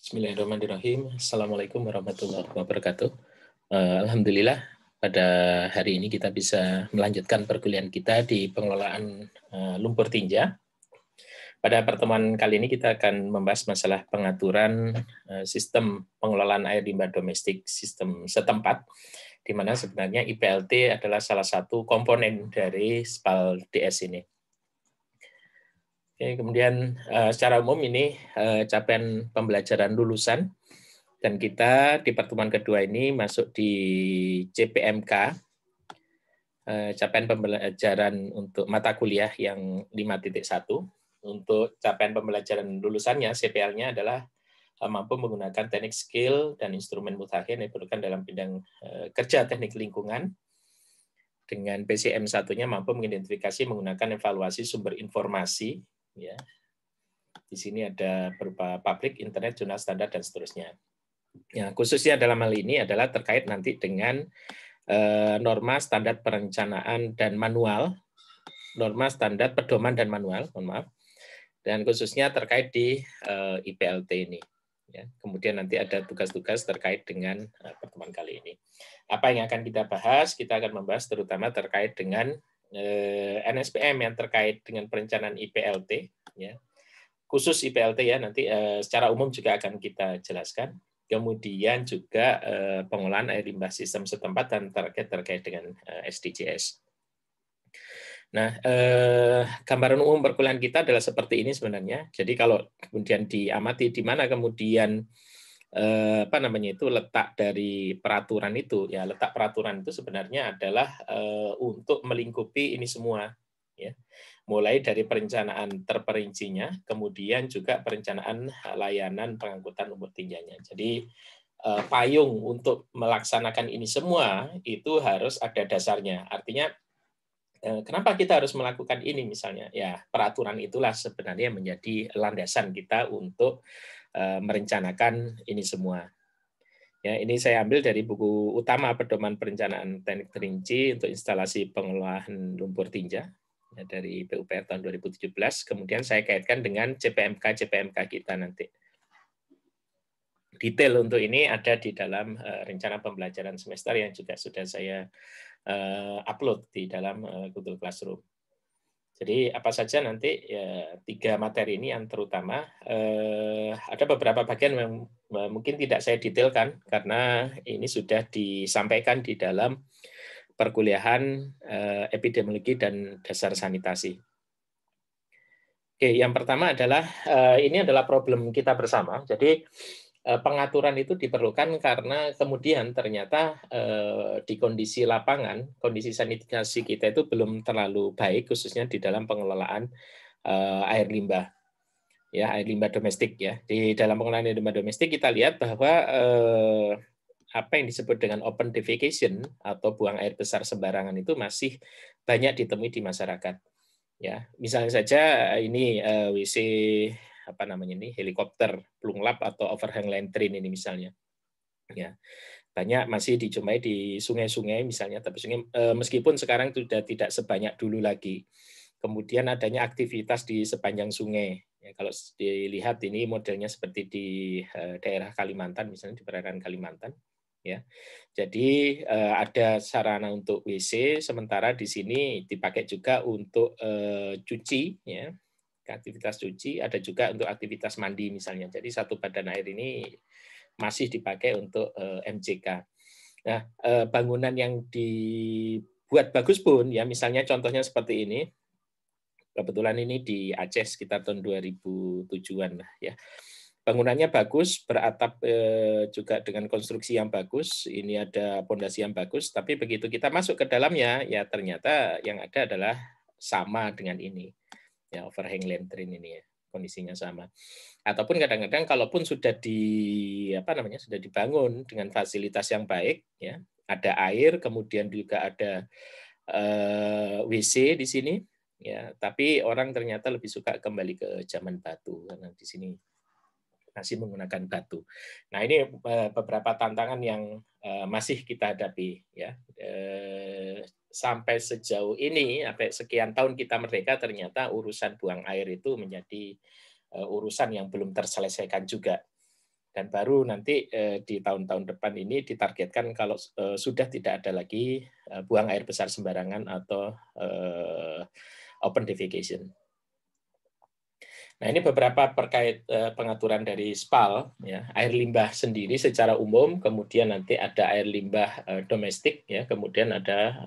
Bismillahirrahmanirrahim. Assalamualaikum warahmatullahi wabarakatuh. Alhamdulillah pada hari ini kita bisa melanjutkan perkuliahan kita di pengelolaan lumpur tinja. Pada pertemuan kali ini kita akan membahas masalah pengaturan sistem pengelolaan air limbah domestik sistem setempat, di mana sebenarnya IPLT adalah salah satu komponen dari SPAL DS ini. Oke, kemudian secara umum ini capaian pembelajaran lulusan, dan kita di pertemuan kedua ini masuk di CPMK, capaian pembelajaran untuk mata kuliah yang 5.1. Untuk capaian pembelajaran lulusannya, CPL-nya adalah mampu menggunakan teknik skill dan instrumen mutakhir yang diperlukan dalam bidang kerja teknik lingkungan. Dengan PCM satunya mampu mengidentifikasi menggunakan evaluasi sumber informasi. Ya, di sini ada berupa publik, internet, jurnal standar, dan seterusnya. Ya, khususnya dalam hal ini adalah terkait nanti dengan norma standar perencanaan dan manual, norma standar pedoman dan manual, mohon maaf, dan khususnya terkait di IPLT ini. Ya, kemudian nanti ada tugas-tugas terkait dengan pertemuan kali ini. Apa yang akan kita bahas? Kita akan membahas terutama terkait dengan NSPM yang terkait dengan perencanaan IPLT, ya. Khusus IPLT ya, nanti secara umum juga akan kita jelaskan. Kemudian juga pengolahan air limbah sistem setempat dan terkait dengan SDGs. Nah, gambaran umum perkuliahan kita adalah seperti ini sebenarnya. Jadi kalau kemudian diamati di mana kemudian letak dari peraturan itu, ya letak peraturan itu sebenarnya adalah untuk melingkupi ini semua, ya. Mulai dari perencanaan terperincinya, kemudian juga perencanaan layanan pengangkutan lumpur tinjanya. Jadi payung untuk melaksanakan ini semua itu harus ada dasarnya. Artinya kenapa kita harus melakukan ini misalnya? Ya, peraturan itulah sebenarnya menjadi landasan kita untuk merencanakan ini semua. Ya, ini saya ambil dari buku utama Pedoman Perencanaan Teknik Terinci untuk instalasi pengelolaan lumpur tinja, ya, dari PUPR tahun 2017. Kemudian saya kaitkan dengan CPMK kita nanti. Detail untuk ini ada di dalam rencana pembelajaran semester yang juga sudah saya upload di dalam Google Classroom. Jadi apa saja nanti ya, 3 materi ini yang terutama, ada beberapa bagian yang mungkin tidak saya detailkan karena ini sudah disampaikan di dalam perkuliahan epidemiologi dan dasar sanitasi. Oke, yang pertama adalah ini adalah problem kita bersama. Jadi pengaturan itu diperlukan karena kemudian ternyata di kondisi lapangan, kondisi sanitasi kita itu belum terlalu baik, khususnya di dalam pengelolaan air limbah, ya, air limbah domestik, ya. Di dalam pengelolaan air limbah domestik kita lihat bahwa apa yang disebut dengan open defecation atau buang air besar sembarangan itu masih banyak ditemui di masyarakat. Ya, misalnya saja ini WC helikopter plunglap atau overhang latrine ini misalnya, ya, banyak masih dijumpai di sungai-sungai misalnya, tapi sungai meskipun sekarang sudah tidak sebanyak dulu lagi. Kemudian adanya aktivitas di sepanjang sungai, ya, kalau dilihat ini modelnya seperti di daerah Kalimantan misalnya, di perairan Kalimantan, ya. Jadi ada sarana untuk WC, sementara di sini dipakai juga untuk cuci, ya, aktivitas cuci, ada juga untuk aktivitas mandi misalnya. Jadi satu badan air ini masih dipakai untuk MCK. Nah, bangunan yang dibuat bagus pun, ya, misalnya contohnya seperti ini. Kebetulan ini di Aceh sekitar tahun 2007-an lah, ya. Bangunannya bagus, beratap juga dengan konstruksi yang bagus, ini ada pondasi yang bagus, tapi begitu kita masuk ke dalamnya, ya ternyata yang ada adalah sama dengan ini. Ya, overhang latrine ini, ya, kondisinya sama. Ataupun kadang-kadang kalaupun sudah sudah dibangun dengan fasilitas yang baik, ya, ada air, kemudian juga ada WC di sini, ya, tapi orang ternyata lebih suka kembali ke zaman batu karena di sini masih menggunakan batu. Nah, ini beberapa tantangan yang masih kita hadapi, ya. Sampai sejauh ini, sampai sekian tahun kita merdeka, ternyata urusan buang air itu menjadi urusan yang belum terselesaikan juga. Dan baru nanti di tahun-tahun depan ini ditargetkan kalau sudah tidak ada lagi buang air besar sembarangan atau open defecation. Nah, ini beberapa terkait pengaturan dari SPAL, ya, air limbah sendiri secara umum, kemudian nanti ada air limbah domestik, ya, kemudian ada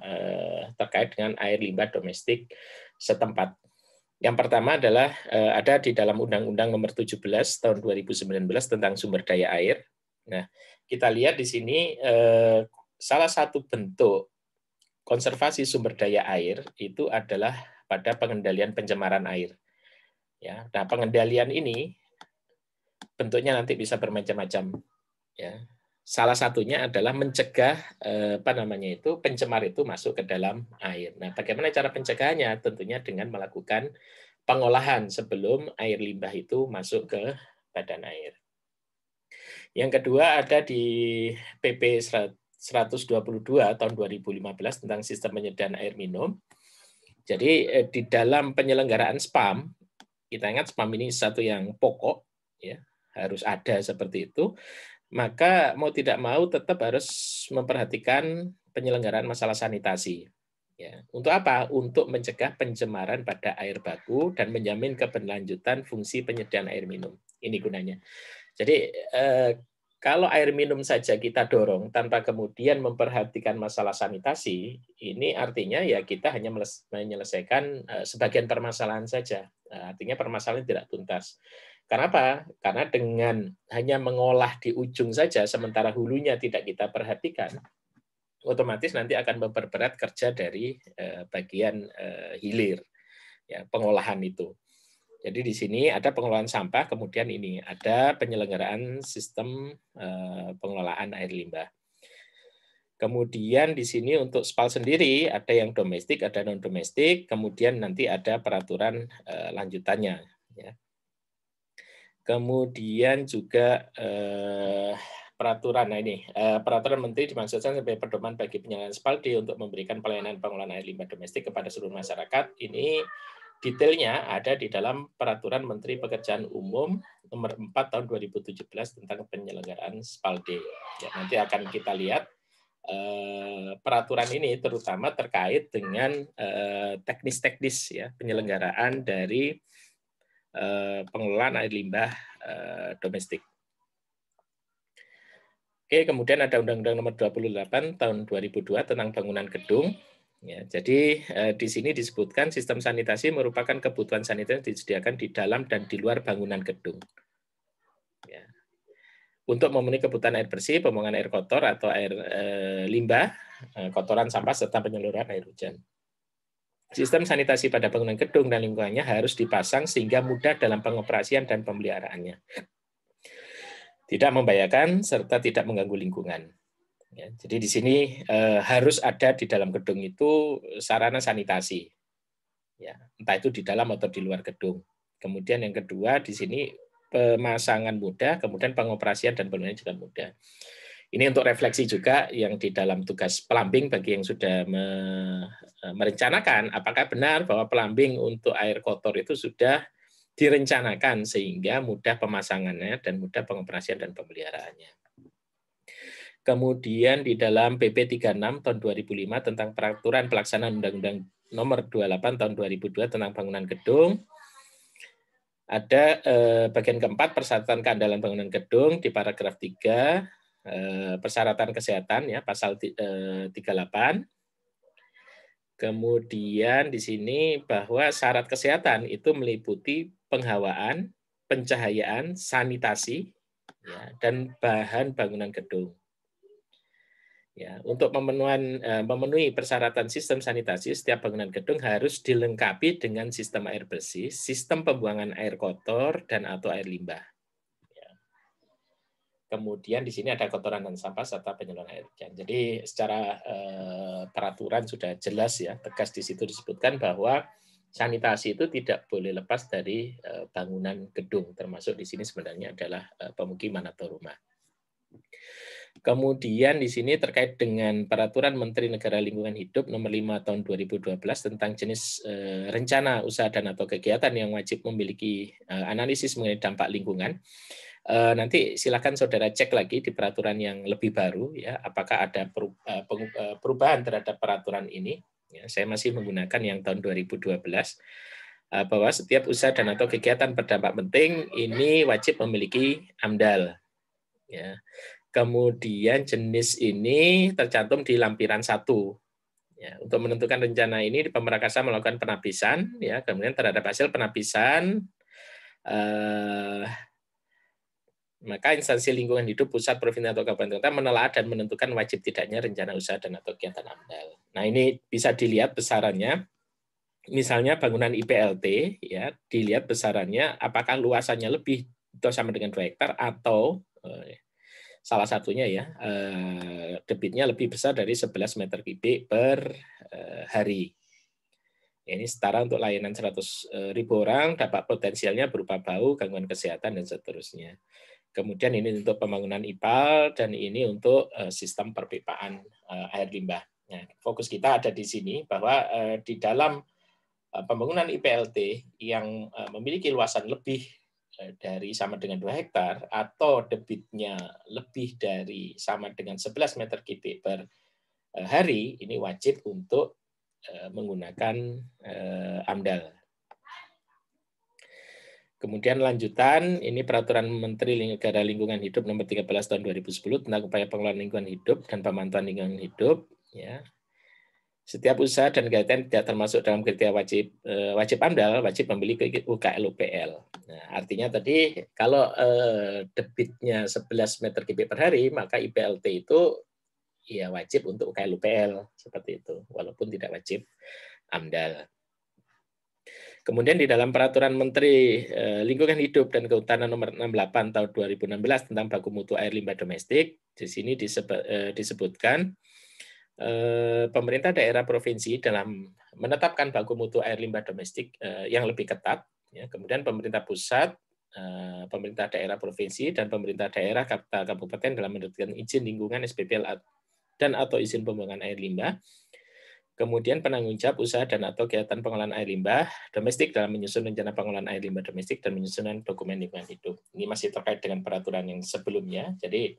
terkait dengan air limbah domestik setempat. Yang pertama adalah ada di dalam Undang-Undang Nomor 17 Tahun 2019 tentang sumber daya air. Nah, kita lihat di sini salah satu bentuk konservasi sumber daya air itu adalah pada pengendalian pencemaran air. Ya, nah pengendalian ini bentuknya nanti bisa bermacam-macam. Ya, salah satunya adalah mencegah pencemar itu masuk ke dalam air. Nah, bagaimana cara pencegahannya? Tentunya dengan melakukan pengolahan sebelum air limbah itu masuk ke badan air. Yang kedua ada di PP 122 tahun 2015 tentang sistem penyediaan air minum. Jadi di dalam penyelenggaraan SPAM, kita ingat SPAM ini satu yang pokok, ya, harus ada seperti itu. Maka mau tidak mau tetap harus memperhatikan penyelenggaraan masalah sanitasi. Ya, untuk apa? Untuk mencegah pencemaran pada air baku dan menjamin keberlanjutan fungsi penyediaan air minum. Ini gunanya. Jadi kalau air minum saja kita dorong tanpa kemudian memperhatikan masalah sanitasi, ini artinya ya kita hanya menyelesaikan sebagian permasalahan saja. Artinya permasalahan tidak tuntas. Kenapa? Karena dengan hanya mengolah di ujung saja, sementara hulunya tidak kita perhatikan, otomatis nanti akan memperberat kerja dari bagian hilir, ya, pengolahan itu. Jadi di sini ada pengelolaan sampah, kemudian ini ada penyelenggaraan sistem pengelolaan air limbah. Kemudian di sini untuk SPAL sendiri ada yang domestik, ada non domestik, kemudian nanti ada peraturan lanjutannya. Ya. Kemudian juga peraturan, nah ini peraturan menteri dimaksudkan sebagai pedoman bagi penyelenggaraan SPALD untuk memberikan pelayanan pengelolaan air limbah domestik kepada seluruh masyarakat. Ini detailnya ada di dalam peraturan Menteri Pekerjaan Umum nomor 4 tahun 2017 tentang penyelenggaraan SPALD. Ya, nanti akan kita lihat peraturan ini terutama terkait dengan teknis-teknis, ya, penyelenggaraan dari pengelolaan air limbah domestik. Oke, kemudian ada Undang-Undang Nomor 28 Tahun 2002 tentang bangunan gedung. Ya, jadi di sini disebutkan sistem sanitasi merupakan kebutuhan sanitasi yang disediakan di dalam dan di luar bangunan gedung. Ya. Untuk memenuhi kebutuhan air bersih, pembuangan air kotor atau air limbah, kotoran sampah serta penyaluran air hujan. Sistem sanitasi pada bangunan gedung dan lingkungannya harus dipasang sehingga mudah dalam pengoperasian dan pemeliharaannya. Tidak membahayakan serta tidak mengganggu lingkungan. Ya, jadi di sini harus ada di dalam gedung itu sarana sanitasi. Ya, entah itu di dalam atau di luar gedung. Kemudian yang kedua di sini pemasangan mudah, kemudian pengoperasian dan pemeliharaannya juga mudah. Ini untuk refleksi juga yang di dalam tugas plumbing bagi yang sudah merencanakan apakah benar bahwa plumbing untuk air kotor itu sudah direncanakan sehingga mudah pemasangannya dan mudah pengoperasian dan pemeliharaannya. Kemudian di dalam PP 36 tahun 2005 tentang peraturan pelaksanaan Undang-Undang Nomor 28 tahun 2002 tentang bangunan gedung, ada bagian keempat persyaratan keandalan bangunan gedung di paragraf 3. Persyaratan kesehatan, ya, pasal 38. Kemudian di sini bahwa syarat kesehatan itu meliputi penghawaan, pencahayaan, sanitasi, ya, dan bahan bangunan gedung. Ya, untuk memenuhi persyaratan sistem sanitasi, setiap bangunan gedung harus dilengkapi dengan sistem air bersih, sistem pembuangan air kotor dan atau air limbah. Kemudian di sini ada kotoran dan sampah serta penyaluran air hujan. Jadi secara peraturan sudah jelas, ya, tegas di situ disebutkan bahwa sanitasi itu tidak boleh lepas dari bangunan gedung, termasuk di sini sebenarnya adalah pemukiman atau rumah. Kemudian di sini terkait dengan peraturan Menteri Negara Lingkungan Hidup nomor 5 tahun 2012 tentang jenis rencana usaha dan atau kegiatan yang wajib memiliki analisis mengenai dampak lingkungan. Nanti silakan saudara cek lagi di peraturan yang lebih baru ya, apakah ada perubahan terhadap peraturan ini. Ya, saya masih menggunakan yang tahun 2012 bahwa setiap usaha dan atau kegiatan berdampak penting ini wajib memiliki AMDAL. Ya. Kemudian jenis ini tercantum di lampiran 1. Ya, untuk menentukan rencana ini, Pemrakarsana melakukan penapisan, ya, kemudian terhadap hasil penapisan, maka instansi lingkungan hidup pusat, provinsi atau kabupaten kota menelaah dan menentukan wajib tidaknya rencana usaha dan atau kegiatan AMDAL. Nah, ini bisa dilihat besarannya. Misalnya bangunan IPLT, ya, dilihat besarannya apakah luasannya lebih atau sama dengan 2 hektar atau salah satunya ya debitnya lebih besar dari 11 meter kubik per hari. Ini setara untuk layanan 100.000 orang, dampak potensialnya berupa bau, gangguan kesehatan, dan seterusnya. Kemudian ini untuk pembangunan IPAL, dan ini untuk sistem perpipaan air limbah. Nah, fokus kita ada di sini, bahwa di dalam pembangunan IPLT yang memiliki luasan lebih dari sama dengan 2 hektar, atau debitnya lebih dari sama dengan 11 meter kubik per hari, ini wajib untuk menggunakan AMDAL. Kemudian lanjutan, ini Peraturan Menteri Negara Lingkungan Hidup Nomor 13 Tahun 2010 tentang upaya pengelolaan lingkungan hidup dan pemantauan lingkungan hidup. Ya. Setiap usaha dan kegiatan tidak termasuk dalam kriteria wajib AMDAL, wajib memiliki UKL-UPL. Nah, artinya tadi kalau debitnya 11 meter kubik per hari, maka IPLT itu ya wajib untuk UKL-UPL seperti itu, walaupun tidak wajib AMDAL. Kemudian di dalam Peraturan Menteri Lingkungan Hidup dan Kehutanan Nomor 68 Tahun 2016 tentang baku mutu air limbah domestik, di sini disebutkan pemerintah daerah provinsi dalam menetapkan baku mutu air limbah domestik yang lebih ketat. Ya, kemudian pemerintah pusat, pemerintah daerah provinsi, dan pemerintah daerah kabupaten dalam menerbitkan izin lingkungan SPPL dan atau izin pembuangan air limbah. Kemudian penanggung jawab usaha dan atau kegiatan pengolahan air limbah domestik dalam menyusun rencana pengolahan air limbah domestik dan menyusun dokumen lingkungan hidup. Ini masih terkait dengan peraturan yang sebelumnya. Jadi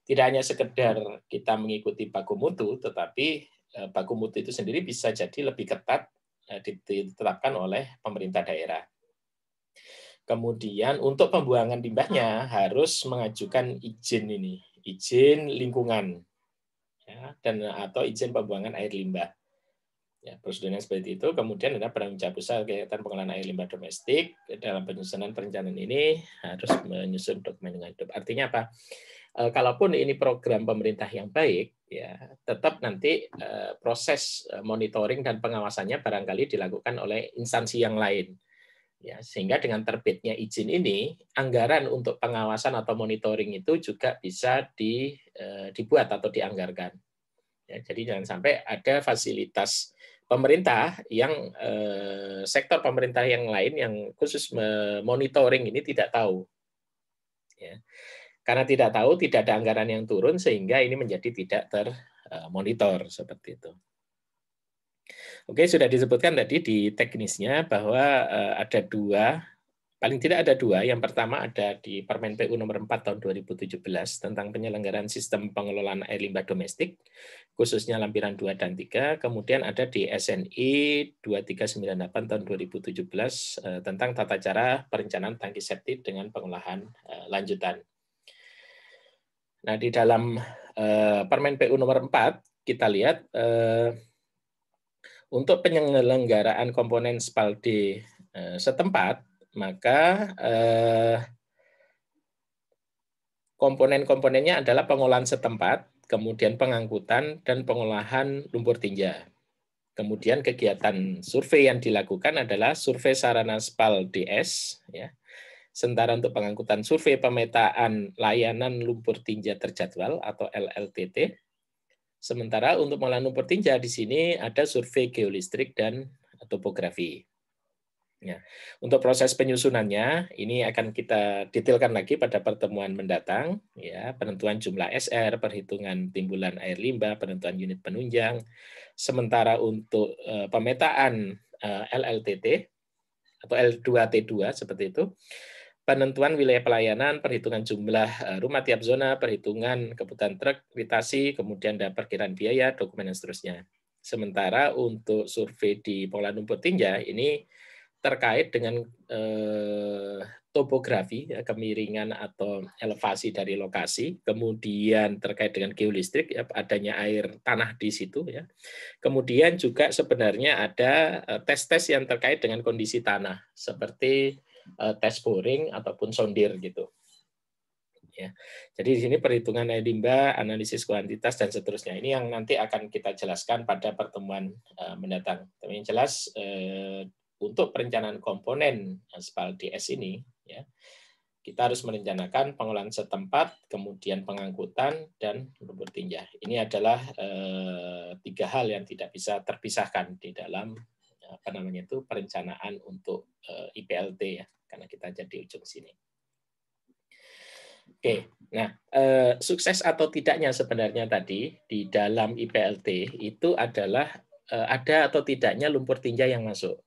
tidak hanya sekedar kita mengikuti baku mutu, tetapi baku mutu itu sendiri bisa jadi lebih ketat ditetapkan oleh pemerintah daerah. Kemudian untuk pembuangan limbahnya harus mengajukan izin ini, izin lingkungan, ya, dan atau izin pembuangan air limbah. Ya, prosedurnya seperti itu. Kemudian ada penanggung jawab usaha kegiatan pengolahan air limbah domestik. Dalam penyusunan perencanaan ini harus menyusun dokumen lingkungan hidup. Artinya apa? Kalaupun ini program pemerintah yang baik, ya tetap nanti proses monitoring dan pengawasannya barangkali dilakukan oleh instansi yang lain. Ya, sehingga dengan terbitnya izin ini, anggaran untuk pengawasan atau monitoring itu juga bisa dibuat atau dianggarkan. Ya, jadi jangan sampai ada fasilitas pemerintah yang sektor pemerintah yang lain yang khusus monitoring ini tidak tahu. Ya. Karena tidak tahu, tidak ada anggaran yang turun sehingga ini menjadi tidak termonitor seperti itu. Oke, sudah disebutkan tadi di teknisnya bahwa ada dua, paling tidak ada dua. Yang pertama ada di Permen PU nomor 4 tahun 2017 tentang penyelenggaraan sistem pengelolaan air limbah domestik, khususnya lampiran 2 dan 3. Kemudian ada di SNI 2398 tahun 2017 tentang tata cara perencanaan tangki septik dengan pengolahan lanjutan. Nah, di dalam Permen PU nomor 4, kita lihat untuk penyelenggaraan komponen SPALD setempat, maka komponen-komponennya adalah pengolahan setempat, kemudian pengangkutan, dan pengolahan lumpur tinja. Kemudian kegiatan survei yang dilakukan adalah survei sarana SPAL-DS, ya. Sementara untuk pengangkutan survei pemetaan layanan lumpur tinja terjadwal atau LLTT. Sementara untuk pengolahan lumpur tinja di sini ada survei geolistrik dan topografi. Ya. Untuk proses penyusunannya ini akan kita detailkan lagi pada pertemuan mendatang, ya, penentuan jumlah SR, perhitungan timbulan air limbah, penentuan unit penunjang. Sementara untuk pemetaan LLTT atau L2T2 seperti itu, penentuan wilayah pelayanan, perhitungan jumlah rumah tiap zona, perhitungan kebutuhan truk, ritasi, kemudian ada perkiraan biaya, dokumen dan seterusnya. Sementara untuk survei di pengolahan lumpur tinja ini terkait dengan topografi, ya, kemiringan atau elevasi dari lokasi, kemudian terkait dengan geolistrik, ya, adanya air tanah di situ, ya. Kemudian juga sebenarnya ada tes-tes yang terkait dengan kondisi tanah, seperti tes boring ataupun sondir gitu. Ya. Jadi di sini perhitungan air limbah, analisis kuantitas dan seterusnya. Ini yang nanti akan kita jelaskan pada pertemuan mendatang. Tapi yang jelas untuk perencanaan komponen aspal DS ini, ya, kita harus merencanakan pengolahan setempat, kemudian pengangkutan dan lumpur tinja. Ini adalah 3 hal yang tidak bisa terpisahkan di dalam perencanaan untuk IPLT, ya, karena kita jadi ujung sini. Oke, nah sukses atau tidaknya sebenarnya tadi di dalam IPLT itu adalah ada atau tidaknya lumpur tinja yang masuk.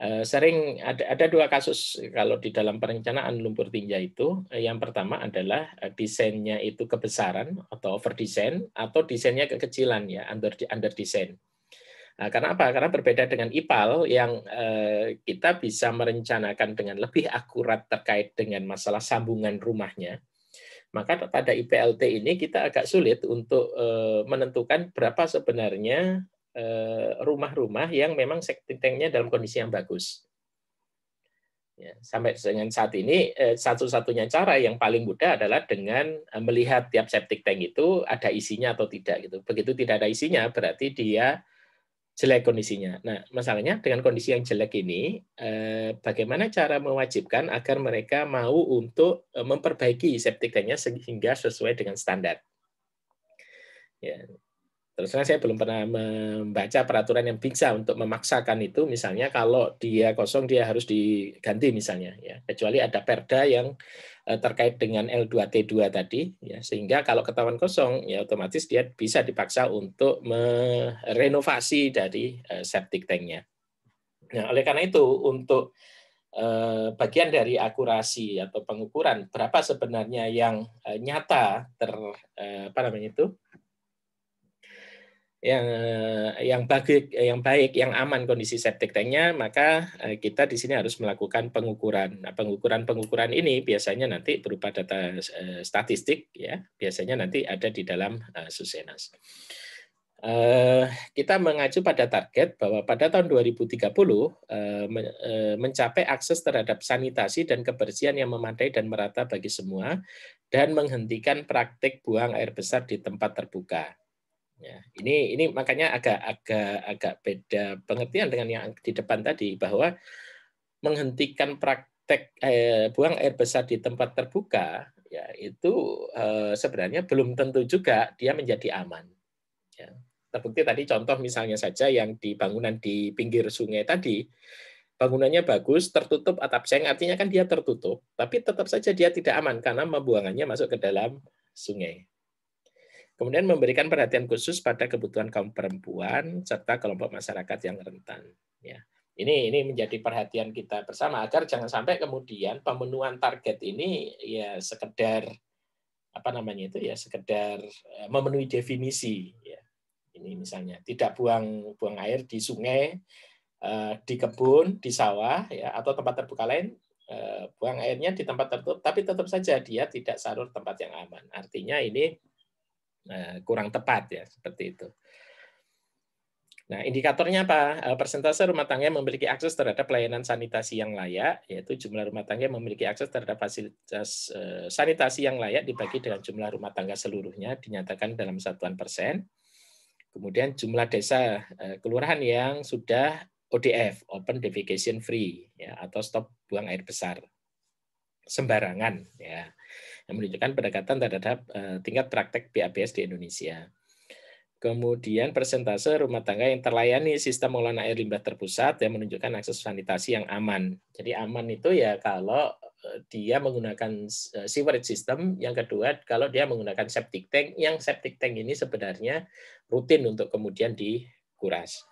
Sering ada 2 kasus kalau di dalam perencanaan lumpur tinja itu. Yang pertama adalah desainnya itu kebesaran atau over design, atau desainnya kekecilan, ya, under design. Nah, karena apa? Karena berbeda dengan IPAL yang kita bisa merencanakan dengan lebih akurat terkait dengan masalah sambungan rumahnya. Maka pada IPLT ini kita agak sulit untuk menentukan berapa sebenarnya rumah-rumah yang memang septic tank-nya dalam kondisi yang bagus. Ya, sampai dengan saat ini satu-satunya cara yang paling mudah adalah dengan melihat tiap septic tank itu ada isinya atau tidak gitu. Begitu tidak ada isinya berarti dia jelek kondisinya. Nah, masalahnya dengan kondisi yang jelek ini, bagaimana cara mewajibkan agar mereka mau untuk memperbaiki septic tank-nya sehingga sesuai dengan standar. Ya. Terus terang saya belum pernah membaca peraturan yang bisa untuk memaksakan itu, misalnya kalau dia kosong dia harus diganti misalnya, ya. Kecuali ada perda yang terkait dengan L2T2 tadi, ya, sehingga kalau ketahuan kosong ya otomatis dia bisa dipaksa untuk merenovasi dari septic tank-nya. Nah, oleh karena itu untuk bagian dari akurasi atau pengukuran berapa sebenarnya yang nyata yang baik, yang aman kondisi septic tank-nya, maka kita di sini harus melakukan pengukuran. Nah, pengukuran ini biasanya nanti berupa data statistik, ya, biasanya nanti ada di dalam Susenas. Kita mengacu pada target bahwa pada tahun 2030 mencapai akses terhadap sanitasi dan kebersihan yang memadai dan merata bagi semua, dan menghentikan praktik buang air besar di tempat terbuka. Ya, ini makanya agak beda pengertian dengan yang di depan tadi, bahwa menghentikan praktek buang air besar di tempat terbuka, ya, itu sebenarnya belum tentu juga dia menjadi aman. Ya. Terbukti tadi contoh misalnya saja yang di bangunan di pinggir sungai tadi, bangunannya bagus, tertutup atap seng, artinya kan dia tertutup, tapi tetap saja dia tidak aman karena pembuangannya masuk ke dalam sungai. Kemudian memberikan perhatian khusus pada kebutuhan kaum perempuan serta kelompok masyarakat yang rentan. Ya, ini menjadi perhatian kita bersama agar jangan sampai kemudian pemenuhan target ini ya sekedar sekedar memenuhi definisi. Ya, ini misalnya tidak buang air di sungai, di kebun, di sawah, ya, atau tempat terbuka lain. Buang airnya di tempat tertutup, tapi tetap saja dia tidak salur tempat yang aman. Artinya ini kurang tepat, ya, seperti itu. Nah, indikatornya apa? Persentase rumah tangga yang memiliki akses terhadap pelayanan sanitasi yang layak, yaitu jumlah rumah tangga yang memiliki akses terhadap fasilitas sanitasi yang layak dibagi dengan jumlah rumah tangga seluruhnya dinyatakan dalam satuan persen. Kemudian jumlah desa kelurahan yang sudah ODF, Open Defecation Free, ya, atau stop buang air besar sembarangan, ya, yang menunjukkan pendekatan terhadap tingkat praktek PABS di Indonesia. Kemudian persentase rumah tangga yang terlayani sistem pengelolaan air limbah terpusat yang menunjukkan akses sanitasi yang aman. Jadi aman itu ya kalau dia menggunakan sewerage system, yang kedua kalau dia menggunakan septic tank, yang septic tank ini sebenarnya rutin untuk kemudian dikuras.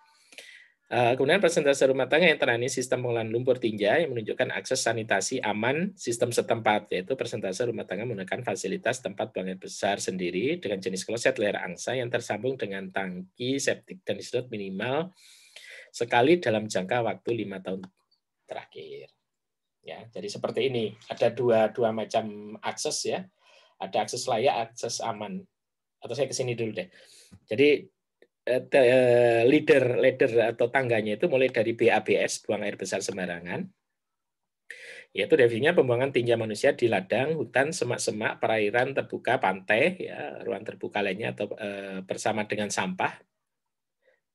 Kemudian persentase rumah tangga yang terangani sistem pengolahan lumpur tinja yang menunjukkan akses sanitasi aman sistem setempat, yaitu persentase rumah tangga menggunakan fasilitas tempat buang air besar sendiri dengan jenis kloset leher angsa yang tersambung dengan tangki septik dan disedot minimal sekali dalam jangka waktu 5 tahun terakhir. Ya, jadi seperti ini. Ada dua macam akses ya. Ada akses layak, akses aman. Atau saya ke sini dulu deh. Jadi ladder atau tangganya itu mulai dari BABS, buang air besar sembarangan, yaitu definisinya pembuangan tinja manusia di ladang, hutan, semak-semak, perairan terbuka, pantai, ya, ruang terbuka lainnya atau bersama dengan sampah.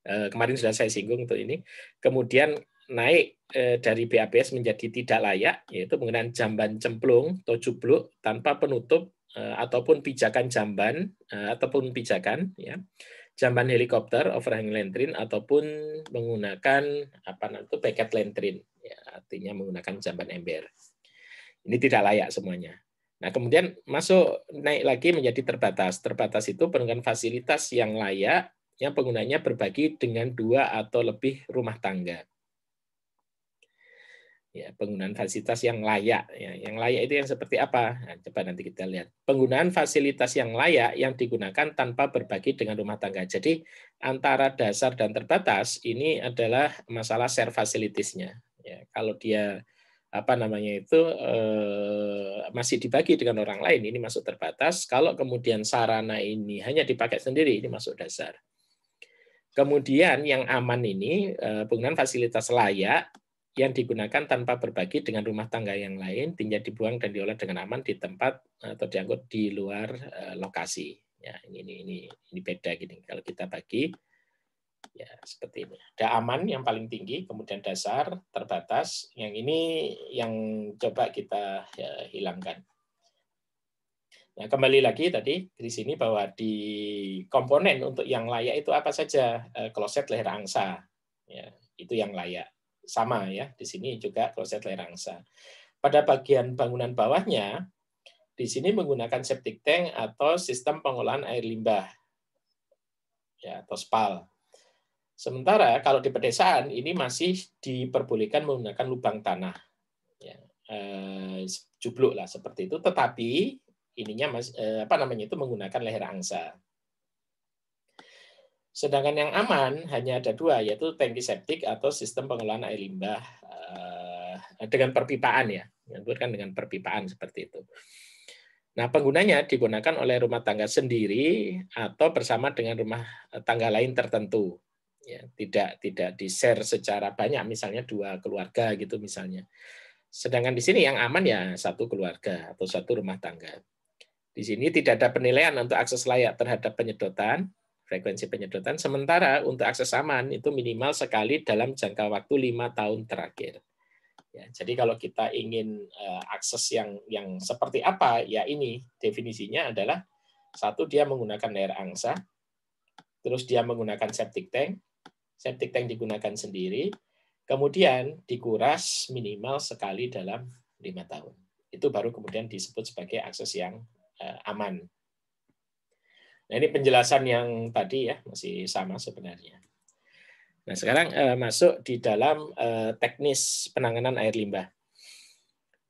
Kemarin sudah saya singgung untuk ini. Kemudian naik dari BABS menjadi tidak layak, yaitu menggunakan jamban cemplung atau jubluk tanpa penutup ataupun pijakan jamban ataupun pijakan, ya. Jamban helikopter, overhang lantern, ataupun menggunakan bucket lantern, ya, artinya menggunakan jamban ember. Ini tidak layak semuanya. Nah, kemudian naik lagi menjadi terbatas. Terbatas itu penggunaan fasilitas yang layak, yang penggunanya berbagi dengan 2 atau lebih rumah tangga. Ya, penggunaan fasilitas yang layak. Ya, yang layak itu yang seperti apa? Nah, coba nanti kita lihat. Penggunaan fasilitas yang layak yang digunakan tanpa berbagi dengan rumah tangga. Jadi antara dasar dan terbatas ini adalah masalah share facilities-nya. Ya, kalau dia masih dibagi dengan orang lain, ini masuk terbatas. Kalau kemudian sarana ini hanya dipakai sendiri, ini masuk dasar. Kemudian yang aman ini penggunaan fasilitas layak yang digunakan tanpa berbagi dengan rumah tangga yang lain, tinja dibuang dan diolah dengan aman di tempat atau diangkut di luar lokasi. Ya, ini beda gini. Kalau kita bagi, ya seperti ini. Ada aman yang paling tinggi, kemudian dasar, terbatas. Yang ini yang coba kita hilangkan. Nah, kembali lagi tadi di sini bahwa di komponen untuk yang layak itu apa saja? Kloset leher angsa, ya, itu yang layak. Sama ya, di sini juga kloset leher angsa. Pada bagian bangunan bawahnya, di sini menggunakan septic tank atau sistem pengolahan air limbah, ya, atau SPAL. Sementara kalau di pedesaan ini masih diperbolehkan menggunakan lubang tanah, ya, jubluk lah seperti itu. Tetapi ininya itu menggunakan leher angsa. Sedangkan yang aman hanya ada 2, yaitu tangki septik atau sistem pengolahan air limbah dengan perpipaan ya, kan dengan perpipaan seperti itu. Nah, penggunanya digunakan oleh rumah tangga sendiri atau bersama dengan rumah tangga lain tertentu. Ya, tidak di-share secara banyak, misalnya 2 keluarga gitu misalnya. Sedangkan di sini yang aman ya 1 keluarga atau 1 rumah tangga. Di sini tidak ada penilaian untuk akses layak terhadap penyedotan, frekuensi penyedotan, sementara untuk akses aman itu minimal sekali dalam jangka waktu 5 tahun terakhir. Ya, jadi kalau kita ingin akses yang seperti apa, ya ini definisinya adalah 1, dia menggunakan leher angsa, terus dia menggunakan septic tank digunakan sendiri, kemudian dikuras minimal sekali dalam 5 tahun. Itu baru kemudian disebut sebagai akses yang aman. Nah, ini penjelasan yang tadi ya, masih sama sebenarnya. Nah, sekarang masuk di dalam teknis penanganan air limbah.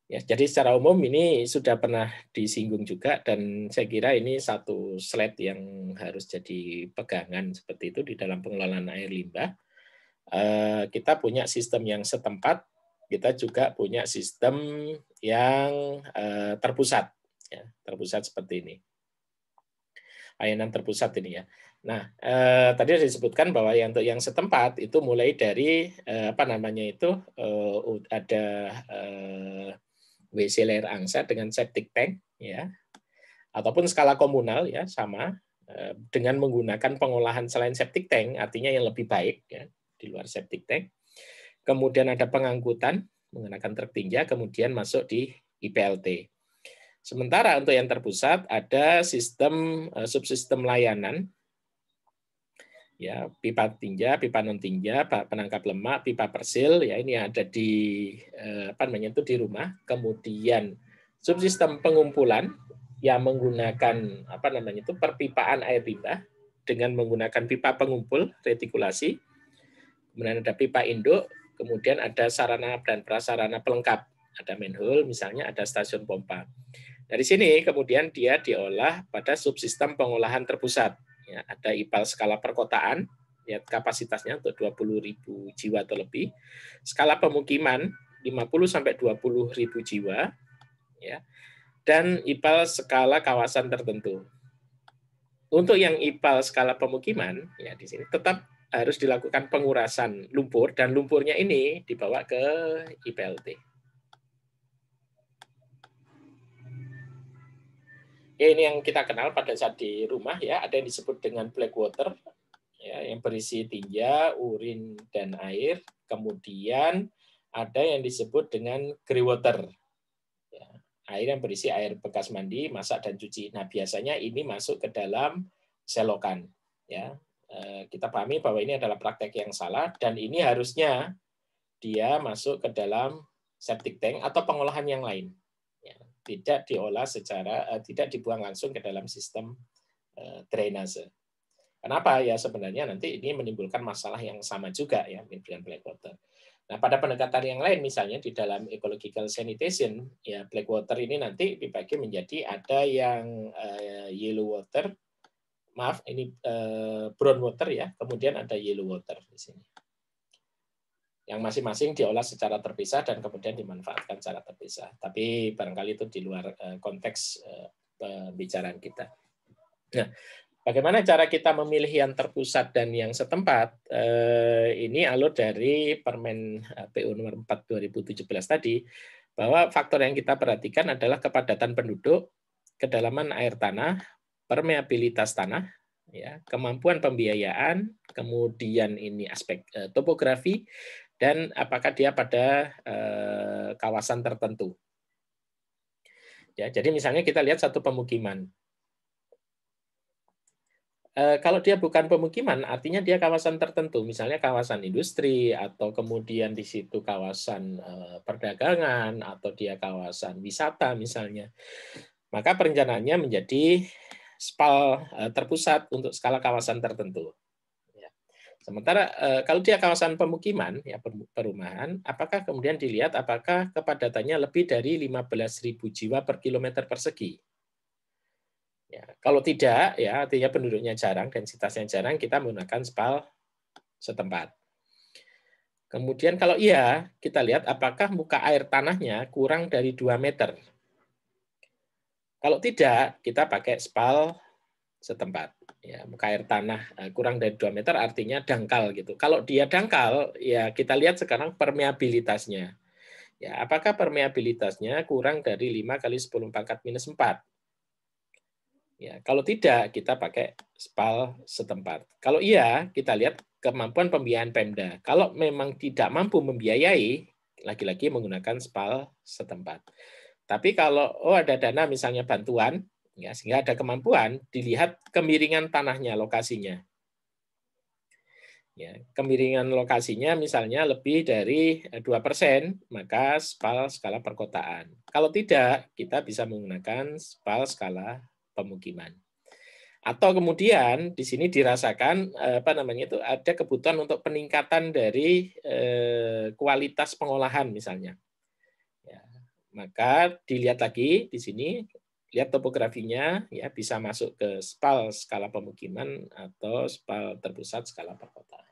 Ya, jadi secara umum ini sudah pernah disinggung juga, dan saya kira ini satu slide yang harus jadi pegangan seperti itu di dalam pengelolaan air limbah. Kita punya sistem yang setempat, kita juga punya sistem yang terpusat, ya, terpusat seperti ini. Layanan terpusat ini ya. Nah, tadi sudah disebutkan bahwa untuk yang setempat itu mulai dari ada WC leher angsa dengan septic tank, ya, ataupun skala komunal ya sama dengan menggunakan pengolahan selain septic tank, artinya yang lebih baik ya di luar septic tank. Kemudian ada pengangkutan menggunakan truk tinja, kemudian masuk di IPLT. Sementara untuk yang terpusat ada sistem subsistem layanan, ya, pipa tinja, pipa non tinja, penangkap lemak, pipa persil, ya ini ada di di rumah. Kemudian subsistem pengumpulan yang menggunakan perpipaan air limbah dengan menggunakan pipa pengumpul retikulasi. kemudian ada pipa induk, kemudian ada sarana dan prasarana pelengkap, ada manhole misalnya, ada stasiun pompa. Dari sini kemudian dia diolah pada subsistem pengolahan terpusat. Ya, ada IPAL skala perkotaan, ya, kapasitasnya untuk 20.000 jiwa atau lebih. Skala pemukiman 50 sampai 20.000 jiwa, ya. Dan IPAL skala kawasan tertentu. Untuk yang IPAL skala pemukiman, ya di sini tetap harus dilakukan pengurasan lumpur, dan lumpurnya ini dibawa ke IPLT. Ya, ini yang kita kenal pada saat di rumah, ya, ada yang disebut dengan black water, ya, yang berisi tinja, urin, dan air. Kemudian ada yang disebut dengan grey water, ya, air yang berisi air bekas mandi, masak, dan cuci. Nah, biasanya ini masuk ke dalam selokan. Ya, kita pahami bahwa ini adalah praktek yang salah, dan ini harusnya dia masuk ke dalam septic tank atau pengolahan yang lain. Ya, tidak diolah tidak dibuang langsung ke dalam sistem drainase. Kenapa? Ya sebenarnya nanti ini menimbulkan masalah yang sama juga ya dengan black water. Nah, pada pendekatan yang lain misalnya di dalam ecological sanitation, ya black water ini nanti dibagi menjadi ada yang yellow water, maaf ini brown water ya, kemudian ada yellow water di sini. Yang masing-masing diolah secara terpisah dan kemudian dimanfaatkan secara terpisah. Tapi barangkali itu di luar konteks pembicaraan kita. Nah, bagaimana cara kita memilih yang terpusat dan yang setempat? Ini alur dari Permen PU nomor 4 2017 tadi, bahwa faktor yang kita perhatikan adalah kepadatan penduduk, kedalaman air tanah, permeabilitas tanah, ya, kemampuan pembiayaan, kemudian ini aspek topografi, dan apakah dia pada kawasan tertentu. Ya, jadi misalnya kita lihat satu pemukiman. Kalau dia bukan pemukiman, artinya dia kawasan tertentu, misalnya kawasan industri, atau kemudian di situ kawasan perdagangan, atau dia kawasan wisata misalnya. Maka perencanaannya menjadi SPAL terpusat untuk skala kawasan tertentu. Sementara kalau dia kawasan pemukiman, ya perumahan, apakah kemudian dilihat apakah kepadatannya lebih dari 15.000 jiwa per kilometer persegi? Ya, kalau tidak, ya artinya penduduknya jarang, densitasnya jarang, kita menggunakan SPAL setempat. Kemudian kalau iya, kita lihat apakah muka air tanahnya kurang dari 2 meter. Kalau tidak, kita pakai SPAL setempat. Ya, muka air tanah kurang dari 2 meter artinya dangkal gitu. Kalau dia dangkal, ya kita lihat sekarang permeabilitasnya. Ya, apakah permeabilitasnya kurang dari 5 kali 10 pangkat minus 4? Ya, kalau tidak, kita pakai SPAL setempat. Kalau iya, kita lihat kemampuan pembiayaan Pemda. Kalau memang tidak mampu membiayai, lagi-lagi menggunakan SPAL setempat. Tapi kalau ada dana misalnya bantuan, ya, sehingga ada kemampuan, dilihat kemiringan tanahnya, lokasinya. Ya, kemiringan lokasinya misalnya lebih dari 2%, maka SPAL skala perkotaan. Kalau tidak, kita bisa menggunakan SPAL skala pemukiman. Atau kemudian di sini dirasakan itu ada kebutuhan untuk peningkatan dari kualitas pengolahan misalnya. Ya, maka dilihat lagi di sini, lihat topografinya, ya bisa masuk ke SPAL skala pemukiman atau SPAL terpusat skala perkotaan.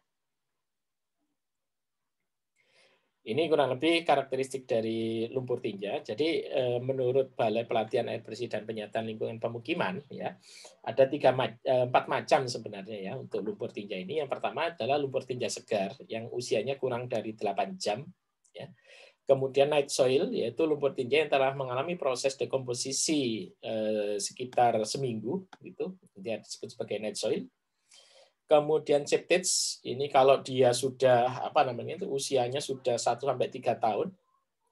Ini kurang lebih karakteristik dari lumpur tinja. Jadi menurut Balai Pelatihan Air Bersih dan Penyihatan Lingkungan Pemukiman, ya ada 4 macam sebenarnya ya untuk lumpur tinja ini. Yang pertama adalah lumpur tinja segar yang usianya kurang dari 8 jam. Ya. Kemudian night soil, yaitu lumpur tinja yang telah mengalami proses dekomposisi sekitar seminggu, gitu. Dia disebut sebagai night soil. Kemudian septage, ini kalau dia sudah usianya sudah 1 sampai 3 tahun,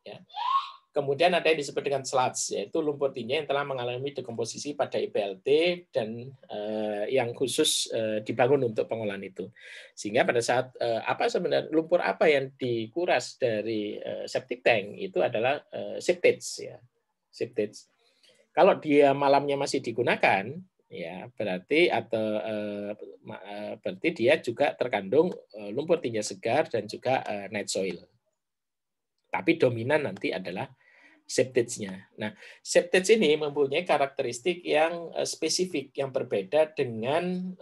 ya. Kemudian ada yang disebut dengan sludge, yaitu lumpur tinja yang telah mengalami dekomposisi pada IPLT dan yang khusus dibangun untuk pengolahan itu. Sehingga pada saat lumpur apa yang dikuras dari septic tank itu adalah septage, ya. Septage. Kalau dia malamnya masih digunakan, ya berarti berarti dia juga terkandung lumpur tinja segar dan juga night soil. Tapi dominan nanti adalah septage-nya. Nah, septage ini mempunyai karakteristik yang spesifik, yang berbeda dengan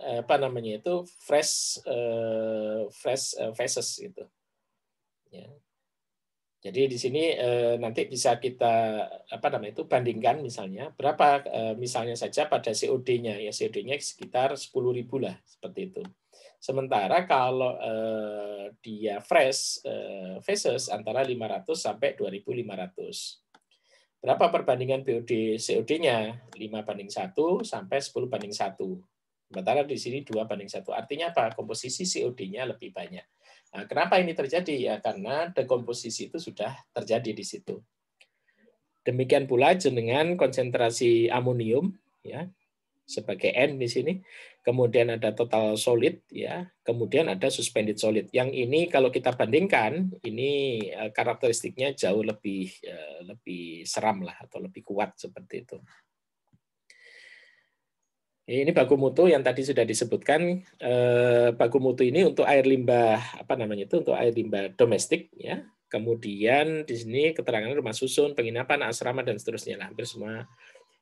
fresh phases gitu. Ya. Jadi di sini nanti bisa kita bandingkan misalnya berapa misalnya saja pada COD-nya, ya COD-nya sekitar 10.000 lah seperti itu. Sementara kalau dia fresh phases antara 500 sampai 2.500. Berapa perbandingan BOD COD-nya? 5:1 sampai 10:1. Sementara di sini 2:1. Artinya apa? Komposisi COD-nya lebih banyak. Nah, kenapa ini terjadi? Ya karena dekomposisi itu sudah terjadi di situ. Demikian pula dengan konsentrasi amonium, ya, sebagai N di sini. Kemudian ada total solid, ya. Kemudian ada suspended solid. Yang ini kalau kita bandingkan, ini karakteristiknya jauh lebih seram lah atau lebih kuat seperti itu. Ini baku mutu yang tadi sudah disebutkan. Baku mutu ini untuk air limbah untuk air limbah domestik, ya. Kemudian di sini keterangan rumah susun, penginapan, asrama dan seterusnya lah, hampir semua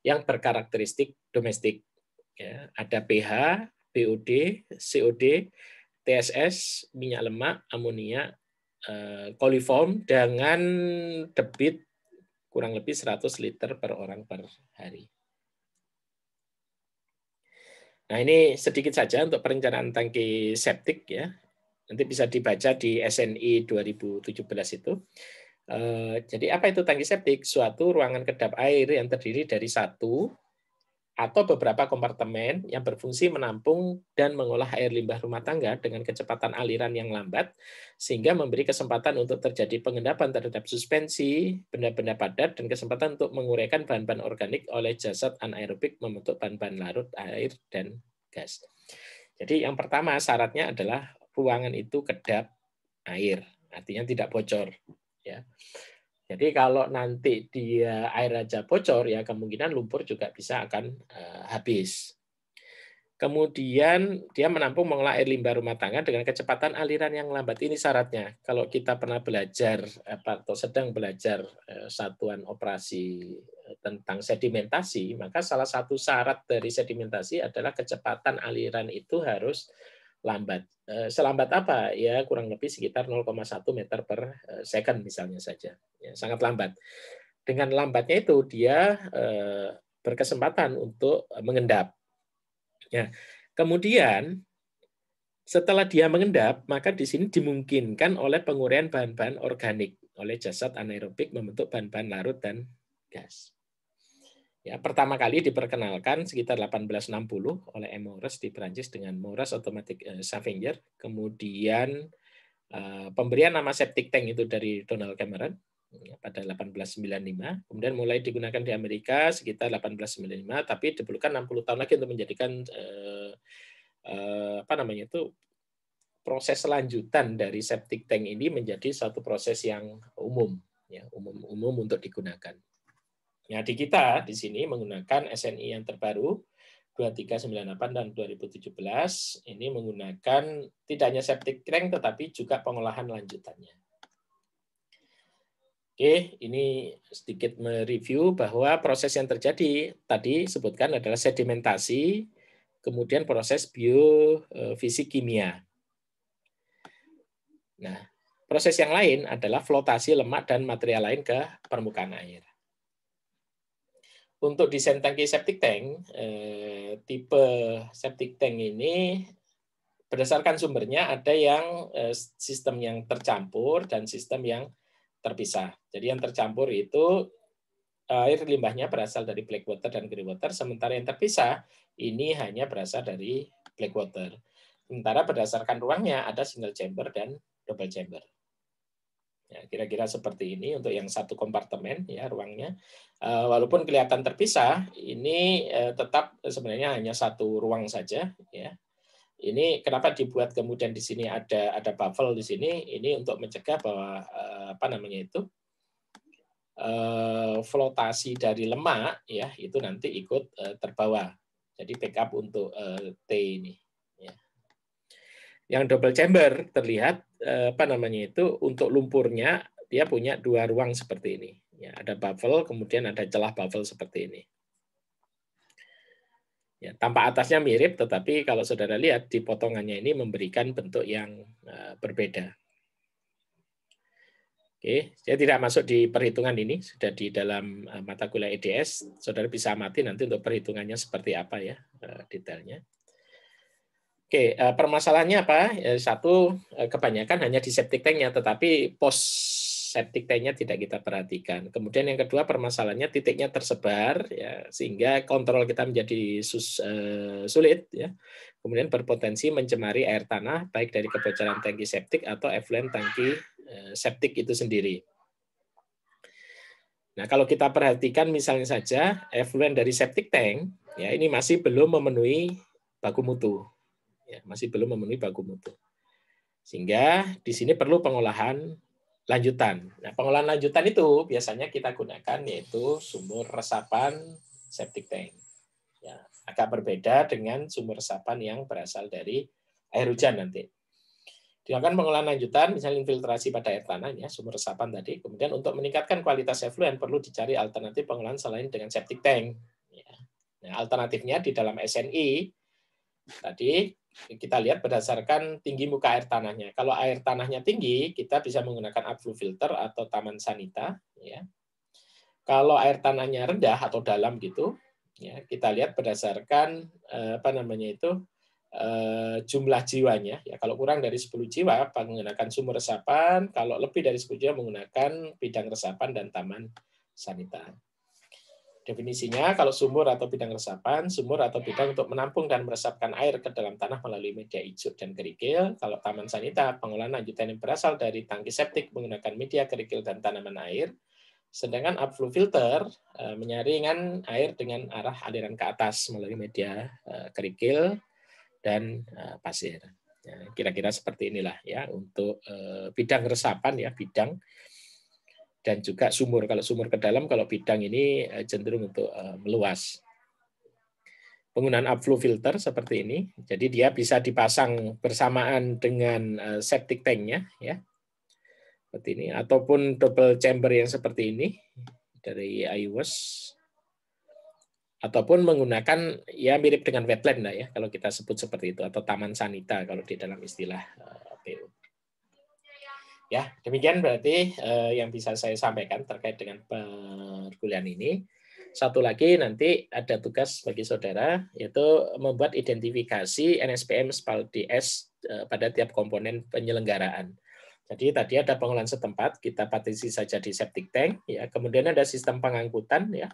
yang berkarakteristik domestik. Ya, ada pH, BOD, COD, TSS, minyak lemak, amonia, koliform dengan debit kurang lebih 100 liter per orang per hari. Nah, ini sedikit saja untuk perencanaan tangki septik, ya. Nanti bisa dibaca di SNI 2017 itu. Jadi apa itu tangki septik? Suatu ruangan kedap air yang terdiri dari satu atau beberapa kompartemen yang berfungsi menampung dan mengolah air limbah rumah tangga dengan kecepatan aliran yang lambat, sehingga memberi kesempatan untuk terjadi pengendapan terhadap suspensi, benda-benda padat, dan kesempatan untuk menguraikan bahan-bahan organik oleh jasad anaerobik membentuk bahan-bahan larut, air, dan gas. Jadi yang pertama syaratnya adalah ruangan itu kedap air, artinya tidak bocor. Ya. Jadi kalau nanti dia air aja bocor, ya kemungkinan lumpur juga bisa akan habis. Kemudian dia menampung mengolah air limbah rumah tangga dengan kecepatan aliran yang lambat. Ini syaratnya. Kalau kita pernah belajar atau sedang belajar satuan operasi tentang sedimentasi, maka salah satu syarat dari sedimentasi adalah kecepatan aliran itu harus lambat. Selambat apa? Ya kurang lebih sekitar 0,1 meter per second misalnya saja. Ya, sangat lambat. Dengan lambatnya itu dia berkesempatan untuk mengendap. Ya. Kemudian setelah dia mengendap, maka di sini dimungkinkan oleh penguraian bahan-bahan organik oleh jasad anaerobik membentuk bahan-bahan larut dan gas. Ya, pertama kali diperkenalkan sekitar 1860 oleh M. Morris di Prancis dengan Morris Automatic Scavenger. Kemudian pemberian nama septic tank itu dari Donald Cameron pada 1895, kemudian mulai digunakan di Amerika sekitar 1895, tapi diperlukan 60 tahun lagi untuk menjadikan proses lanjutan dari septic tank ini menjadi satu proses yang umum, ya, umum untuk digunakan. Nah, di kita di sini menggunakan SNI yang terbaru 2398 dan 2017 ini menggunakan tidak hanya septic tank tetapi juga pengolahan lanjutannya. Oke, ini sedikit mereview bahwa proses yang terjadi tadi sebutkan adalah sedimentasi, kemudian proses biofisik kimia. Nah, proses yang lain adalah flotasi lemak dan material lain ke permukaan air. Untuk desain tangki septic tank, tipe septic tank ini berdasarkan sumbernya ada yang sistem yang tercampur dan sistem yang terpisah. Jadi yang tercampur itu air limbahnya berasal dari black water dan grey water, sementara yang terpisah ini hanya berasal dari black water. Sementara berdasarkan ruangnya ada single chamber dan double chamber. Ya, kira-kira seperti ini untuk yang satu kompartemen ya ruangnya. Walaupun kelihatan terpisah, ini tetap sebenarnya hanya satu ruang saja ya. Ini kenapa dibuat kemudian di sini ada baffle di sini, ini untuk mencegah bahwa flotasi dari lemak ya itu nanti ikut terbawa Jadi backup untuk T ini. Ya. Yang double chamber terlihat apa namanya itu untuk lumpurnya dia punya 2 ruang seperti ini. Ya, ada baffle, kemudian ada celah baffle seperti ini. Ya, tampak atasnya mirip, tetapi kalau saudara lihat di potongannya ini memberikan bentuk yang berbeda. Oke, saya tidak masuk di perhitungan ini, sudah di dalam mata kuliah EDS. Saudara bisa amati nanti untuk perhitungannya seperti apa ya detailnya. Oke, permasalahannya apa? Satu, kebanyakan hanya di septic tank-nya, tetapi post septic tank-nya tidak kita perhatikan. Kemudian yang kedua, permasalahannya titiknya tersebar, ya, sehingga kontrol kita menjadi sulit. Ya. Kemudian berpotensi mencemari air tanah, baik dari kebocoran tangki septik atau effluent tangki septik itu sendiri. Nah, kalau kita perhatikan misalnya saja effluent dari septic tank, ya ini masih belum memenuhi baku mutu. Ya, masih belum memenuhi baku mutu. Sehingga di sini perlu pengolahan lanjutan. Nah, pengolahan lanjutan itu biasanya kita gunakan yaitu sumur resapan septic tank. Ya, agak berbeda dengan sumur resapan yang berasal dari air hujan nanti. Dilakukan pengolahan lanjutan, misalnya infiltrasi pada air tanah, ya, sumur resapan tadi. Kemudian untuk meningkatkan kualitas effluent perlu dicari alternatif pengolahan selain dengan septic tank. Ya. Nah, alternatifnya di dalam SNI tadi kita lihat berdasarkan tinggi muka air tanahnya. Kalau air tanahnya tinggi, kita bisa menggunakan upflow filter atau taman sanita. Ya. Kalau air tanahnya rendah atau dalam gitu, ya kita lihat berdasarkan apa namanya itu jumlah jiwanya. Ya kalau kurang dari 10 jiwa menggunakan sumur resapan, kalau lebih dari 10 jiwa menggunakan bidang resapan dan taman sanita. Definisinya, kalau sumur atau bidang resapan, sumur atau bidang untuk menampung dan meresapkan air ke dalam tanah melalui media ijuk dan kerikil. Kalau taman sanita, pengolahan lanjutan yang berasal dari tangki septik menggunakan media kerikil dan tanaman air. Sedangkan upflow filter menyaringkan air dengan arah aliran ke atas melalui media kerikil dan pasir. Kira-kira seperti inilah ya untuk bidang resapan ya, bidang dan juga sumur. Kalau sumur ke dalam, kalau bidang ini cenderung untuk meluas. Penggunaan upflow filter seperti ini, jadi dia bisa dipasang bersamaan dengan septic tank-nya, ya, seperti ini, ataupun double chamber yang seperti ini dari IWOS, ataupun menggunakan ya mirip dengan wetland lah ya, kalau kita sebut seperti itu, atau taman sanita kalau di dalam istilah PU. Ya, demikian berarti yang bisa saya sampaikan terkait dengan perkuliahan ini. Satu lagi nanti ada tugas bagi saudara, yaitu membuat identifikasi NSPM SPAL-DS pada tiap komponen penyelenggaraan. Jadi tadi ada pengolahan setempat, kita partisi saja di septic tank, ya. Kemudian ada sistem pengangkutan, ya.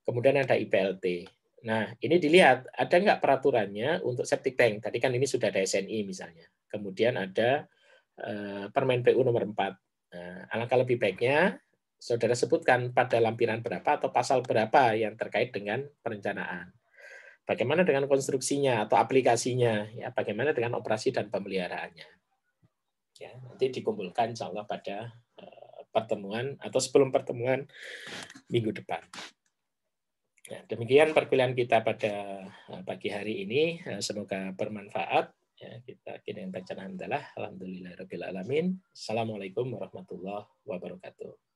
Kemudian ada IPLT. Nah, ini dilihat ada nggak peraturannya untuk septic tank. Tadi kan ini sudah ada SNI misalnya. Kemudian ada Permen PU nomor 4. Nah, alangkah lebih baiknya saudara sebutkan pada lampiran berapa atau pasal berapa yang terkait dengan perencanaan. Bagaimana dengan konstruksinya atau aplikasinya, ya, bagaimana dengan operasi dan pemeliharaannya. Ya, nanti dikumpulkan insya Allah pada pertemuan atau sebelum pertemuan minggu depan. Nah, demikian perkuliahan kita pada pagi hari ini. Semoga bermanfaat. Ya, kita akhiri dengan bacaan hamdalah. Alhamdulillahirabbil alamin. Assalamualaikum warahmatullahi wabarakatuh.